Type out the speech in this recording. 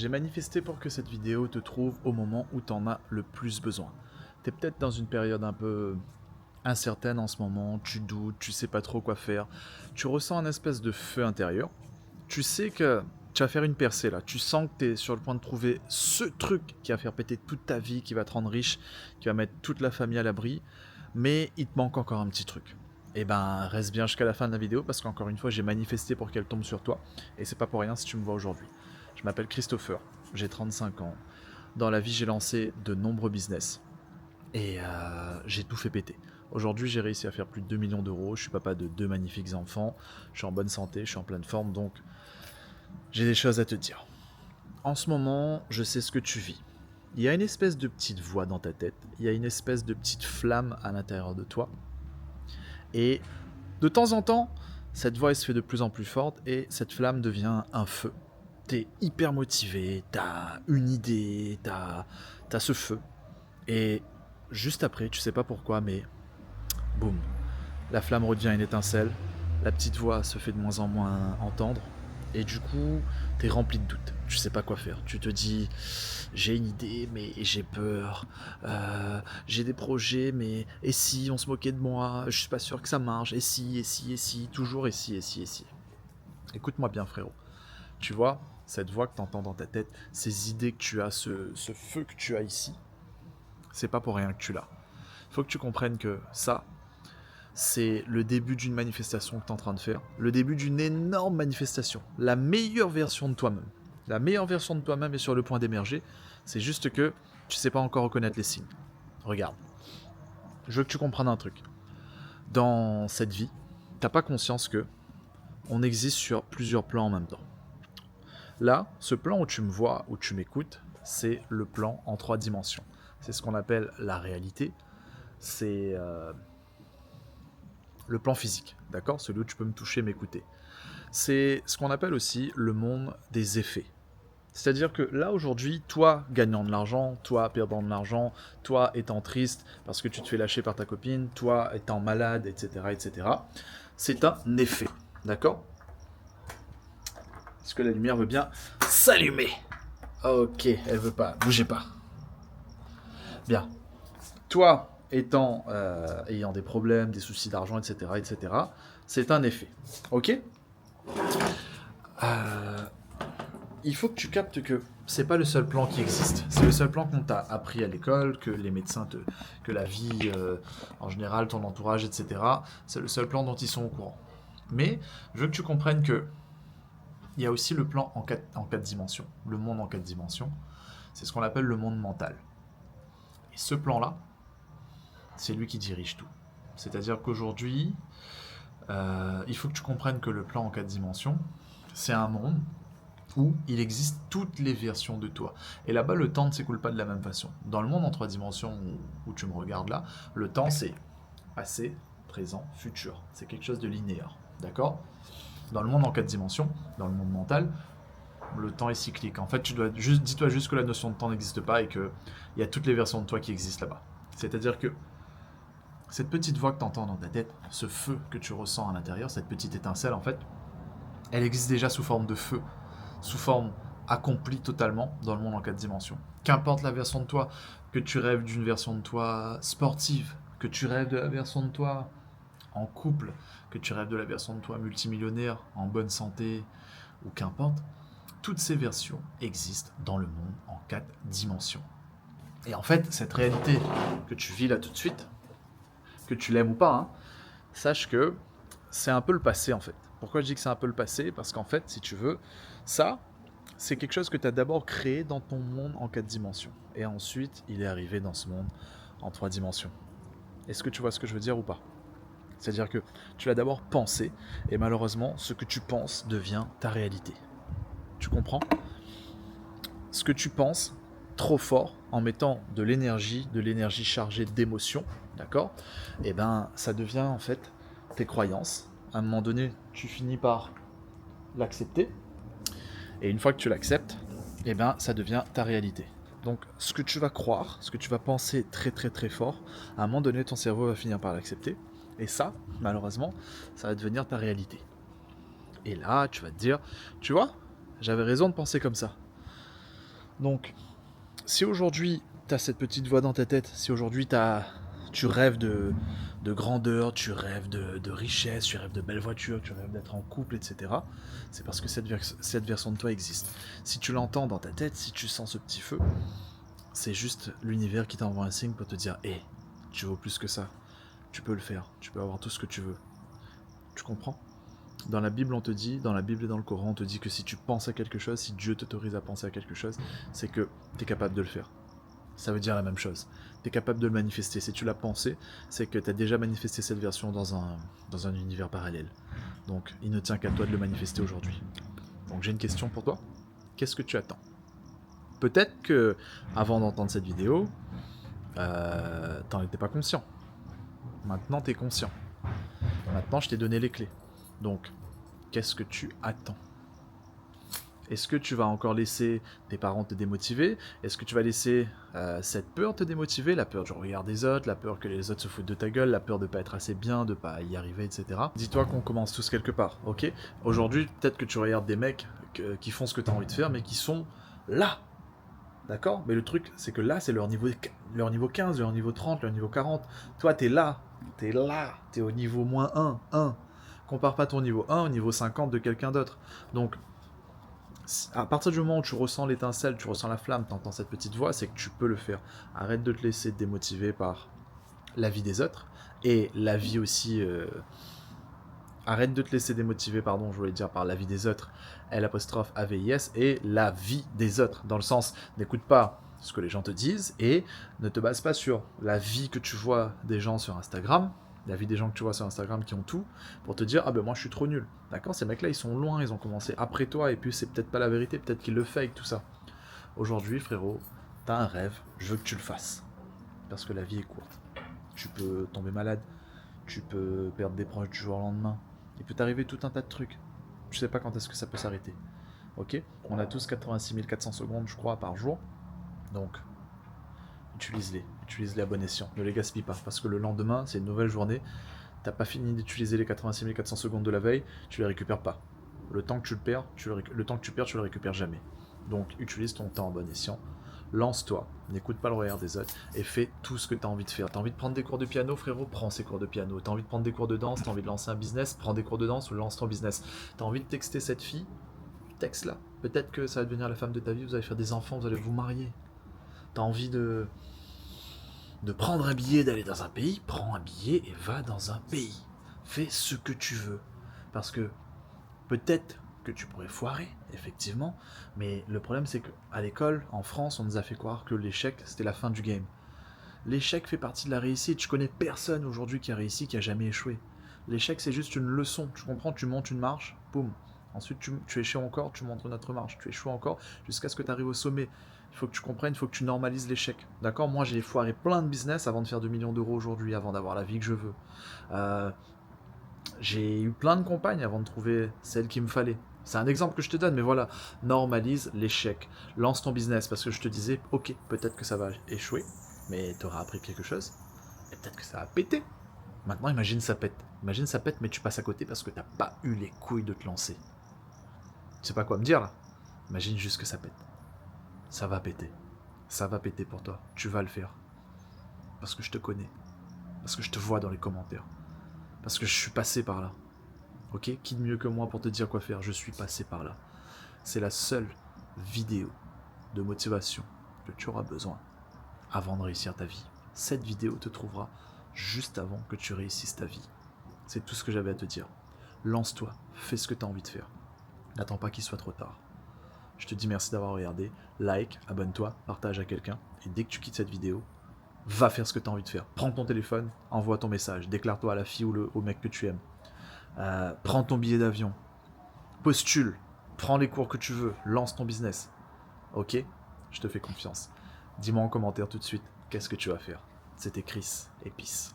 J'ai manifesté pour que cette vidéo te trouve au moment où tu en as le plus besoin. Tu es peut-être dans une période un peu incertaine en ce moment, tu doutes, tu sais pas trop quoi faire, tu ressens un espèce de feu intérieur, tu sais que tu vas faire une percée là, tu sens que tu es sur le point de trouver ce truc qui va faire péter toute ta vie, qui va te rendre riche, qui va mettre toute la famille à l'abri, mais il te manque encore un petit truc. Eh ben, reste bien jusqu'à la fin de la vidéo parce qu'encore une fois, j'ai manifesté pour qu'elle tombe sur toi et c'est pas pour rien si tu me vois aujourd'hui. Je m'appelle Christopher, j'ai 35 ans. Dans la vie, j'ai lancé de nombreux business et j'ai tout fait péter. Aujourd'hui, j'ai réussi à faire plus de 2 millions d'euros. Je suis papa de 2 magnifiques enfants. Je suis en bonne santé, je suis en pleine forme, donc j'ai des choses à te dire. En ce moment, je sais ce que tu vis. Il y a une espèce de petite voix dans ta tête, il y a une espèce de petite flamme à l'intérieur de toi. Et de temps en temps, cette voix elle se fait de plus en plus forte et cette flamme devient un feu. T'es hyper motivé, t'as une idée, t'as ce feu. Et juste après, tu sais pas pourquoi, mais boum, la flamme redevient une étincelle, la petite voix se fait de moins en moins entendre, et du coup, t'es rempli de doutes. Tu sais pas quoi faire. Tu te dis, j'ai une idée, mais j'ai peur. J'ai des projets, mais et si on se moquait de moi? Je suis pas sûr que ça marche. Et si, et si, et si, toujours et si, et si, et si. Écoute-moi bien, frérot. Tu vois, cette voix que t'entends dans ta tête, ces idées que tu as, ce feu que tu as ici, c'est pas pour rien que tu l'as. Il faut que tu comprennes que ça, c'est le début d'une manifestation que tu es en train de faire, le début d'une énorme manifestation, la meilleure version de toi-même. La meilleure version de toi-même est sur le point d'émerger, c'est juste que tu sais pas encore reconnaître les signes. Regarde, je veux que tu comprennes un truc. Dans cette vie, t'as pas conscience que on existe sur plusieurs plans en même temps. Là, ce plan où tu me vois, où tu m'écoutes, c'est le plan en 3 dimensions. C'est ce qu'on appelle la réalité. C'est le plan physique, d'accord? Celui où tu peux me toucher, m'écouter. C'est ce qu'on appelle aussi le monde des effets. C'est-à-dire que là aujourd'hui, toi gagnant de l'argent, toi perdant de l'argent, toi étant triste parce que tu te fais lâcher par ta copine, toi étant malade, etc., etc., c'est un effet, d'accord? Est-ce que la lumière veut bien s'allumer? Ok, elle veut pas, bougez pas. Bien. Toi ayant des problèmes, des soucis d'argent, etc., etc., c'est un effet, ok? Il faut que tu captes que c'est pas le seul plan qui existe. C'est le seul plan qu'on t'a appris à l'école, que les médecins que la vie en général, ton entourage, etc. C'est le seul plan dont ils sont au courant. Mais je veux que tu comprennes que il y a aussi le plan en quatre dimensions, le monde en 4 dimensions. C'est ce qu'on appelle le monde mental. Et ce plan-là, c'est lui qui dirige tout. C'est-à-dire qu'aujourd'hui, il faut que tu comprennes que le plan en 4 dimensions, c'est un monde où il existe toutes les versions de toi. Et là-bas, le temps ne s'écoule pas de la même façon. Dans le monde en 3 dimensions où tu me regardes là, le temps c'est passé, présent, futur. C'est quelque chose de linéaire. D'accord? Dans le monde en 4 dimensions, dans le monde mental, le temps est cyclique. En fait, dis-toi juste que la notion de temps n'existe pas et qu'il y a toutes les versions de toi qui existent là-bas. C'est-à-dire que cette petite voix que tu entends dans ta tête, ce feu que tu ressens à l'intérieur, cette petite étincelle, en fait, elle existe déjà sous forme de feu, sous forme accomplie totalement dans le monde en 4 dimensions. Qu'importe la version de toi, que tu rêves d'une version de toi sportive, que tu rêves de la version de toi en couple, que tu rêves de la version de toi multimillionnaire, en bonne santé, ou qu'importe, toutes ces versions existent dans le monde en 4 dimensions. Et en fait, cette réalité que tu vis là tout de suite, que tu l'aimes ou pas, hein, sache que c'est un peu le passé en fait. Pourquoi je dis que c'est un peu le passé? Parce qu'en fait, si tu veux, ça, c'est quelque chose que tu as d'abord créé dans ton monde en 4 dimensions. Et ensuite, il est arrivé dans ce monde en 3 dimensions. Est-ce que tu vois ce que je veux dire ou pas? C'est-à-dire que tu l'as d'abord pensé, et malheureusement, ce que tu penses devient ta réalité. Tu comprends? Ce que tu penses trop fort, en mettant de l'énergie chargée d'émotions, d'accord? Et ben, ça devient en fait tes croyances. À un moment donné, tu finis par l'accepter, et une fois que tu l'acceptes, eh ben, ça devient ta réalité. Donc, ce que tu vas croire, ce que tu vas penser très très très fort, à un moment donné, ton cerveau va finir par l'accepter. Et ça, malheureusement, ça va devenir ta réalité. Et là, tu vas te dire, tu vois, j'avais raison de penser comme ça. Donc, si aujourd'hui, tu as cette petite voix dans ta tête, si aujourd'hui tu rêves de grandeur, tu rêves de richesse, tu rêves de belles voitures, tu rêves d'être en couple, etc., c'est parce que cette version de toi existe. Si tu l'entends dans ta tête, si tu sens ce petit feu, c'est juste l'univers qui t'envoie un signe pour te dire « Hé, tu vaux plus que ça, tu peux le faire, tu peux avoir tout ce que tu veux. » Tu comprends ? Dans la Bible, on te dit, dans la Bible et dans le Coran, on te dit que si tu penses à quelque chose, si Dieu t'autorise à penser à quelque chose, c'est que tu es capable de le faire. Ça veut dire la même chose. Tu es capable de le manifester. Si tu l'as pensé, c'est que tu as déjà manifesté cette version dans un univers parallèle. Donc, il ne tient qu'à toi de le manifester aujourd'hui. Donc, j'ai une question pour toi. Qu'est-ce que tu attends ? Peut-être que, avant d'entendre cette vidéo, t'en étais pas conscient. Maintenant, tu es conscient. Maintenant, je t'ai donné les clés. Donc, qu'est-ce que tu attends ? Est-ce que tu vas encore laisser tes parents te démotiver ? Est-ce que tu vas laisser cette peur te démotiver ? La peur du regard des autres, la peur que les autres se foutent de ta gueule, la peur de pas être assez bien, de pas y arriver, etc. Dis-toi qu'on commence tous quelque part, ok ? Aujourd'hui, peut-être que tu regardes des mecs qui font ce que tu as envie de faire, mais qui sont là. D'accord ? Mais le truc, c'est que là, c'est leur niveau 15, leur niveau 30, leur niveau 40. Toi, t'es là. T'es au niveau moins 1. Compare pas ton niveau 1 au niveau 50 de quelqu'un d'autre. Donc, à partir du moment où tu ressens l'étincelle, tu ressens la flamme, tu entends cette petite voix, c'est que tu peux le faire. Arrête de te laisser démotiver par la vie des autres et la vie aussi. Arrête de te laisser démotiver, pardon, je voulais dire par la vie des autres, L'(AVIS) et la vie des autres. Dans le sens, n'écoute pas ce que les gens te disent et ne te base pas sur la vie que tu vois des gens sur Instagram. La vie des gens que tu vois sur Instagram qui ont tout, pour te dire « Ah ben moi je suis trop nul ». D'accord ? Ces mecs-là, ils sont loin, ils ont commencé après toi, et puis c'est peut-être pas la vérité, peut-être qu'ils le fake, tout ça. Aujourd'hui, frérot, t'as un rêve, je veux que tu le fasses. Parce que la vie est courte. Tu peux tomber malade, tu peux perdre des proches du jour au lendemain, il peut t'arriver tout un tas de trucs. Je sais pas quand est-ce que ça peut s'arrêter. Ok ? On a tous 86 400 secondes, je crois, par jour. Donc, utilise-les à bon escient. Ne les gaspille pas, parce que le lendemain, c'est une nouvelle journée. T'as pas fini d'utiliser les 86 400 secondes de la veille, tu les récupères pas. Le temps que tu perds, tu le récupères jamais. Donc, utilise ton temps à bon escient. Lance-toi, n'écoute pas le regard des autres et fais tout ce que tu as envie de faire. Tu as envie de prendre des cours de piano, frérot, prends ces cours de piano. Tu as envie de prendre des cours de danse, tu as envie de lancer un business, prends des cours de danse ou lance ton business. Tu as envie de texter cette fille, texte-la. Peut-être que ça va devenir la femme de ta vie, vous allez faire des enfants, vous allez vous marier. Tu as envie de prendre un billet, d'aller dans un pays, prends un billet et va dans un pays. Fais ce que tu veux. Parce que peut-être que tu pourrais foirer, effectivement, mais le problème c'est qu'à l'école, en France, on nous a fait croire que l'échec, c'était la fin du game. L'échec fait partie de la réussite. Je connais personne aujourd'hui qui a réussi, qui a jamais échoué. L'échec, c'est juste une leçon. Tu comprends ? Tu montes une marche, boum. Ensuite, tu échoues encore, tu montes une autre marche. Tu échoues encore jusqu'à ce que tu arrives au sommet. Il faut que tu comprennes, il faut que tu normalises l'échec. D'accord ? Moi, j'ai foiré plein de business avant de faire 2 millions d'euros aujourd'hui, avant d'avoir la vie que je veux. J'ai eu plein de compagnes avant de trouver celle qu'il me fallait. C'est un exemple que je te donne, mais voilà, normalise l'échec. Lance ton business, parce que je te disais, ok, peut-être que ça va échouer, mais tu auras appris quelque chose, et peut-être que ça va péter. Maintenant, imagine ça pète. Imagine ça pète, mais tu passes à côté parce que t'as pas eu les couilles de te lancer. Tu sais pas quoi me dire, là ? Imagine juste que ça pète. Ça va péter. Ça va péter pour toi. Tu vas le faire. Parce que je te connais. Parce que je te vois dans les commentaires. Parce que je suis passé par là. Ok ? Qui de mieux que moi pour te dire quoi faire ? Je suis passé par là. C'est la seule vidéo de motivation que tu auras besoin avant de réussir ta vie. Cette vidéo te trouvera juste avant que tu réussisses ta vie. C'est tout ce que j'avais à te dire. Lance-toi, fais ce que tu as envie de faire. N'attends pas qu'il soit trop tard. Je te dis merci d'avoir regardé. Like, abonne-toi, partage à quelqu'un. Et dès que tu quittes cette vidéo, va faire ce que tu as envie de faire. Prends ton téléphone, envoie ton message, déclare-toi à la fille ou au mec que tu aimes. Prends ton billet d'avion, postule, prends les cours que tu veux, lance ton business. Ok ? Je te fais confiance. Dis-moi en commentaire tout de suite, qu'est-ce que tu vas faire ? C'était Chris et peace.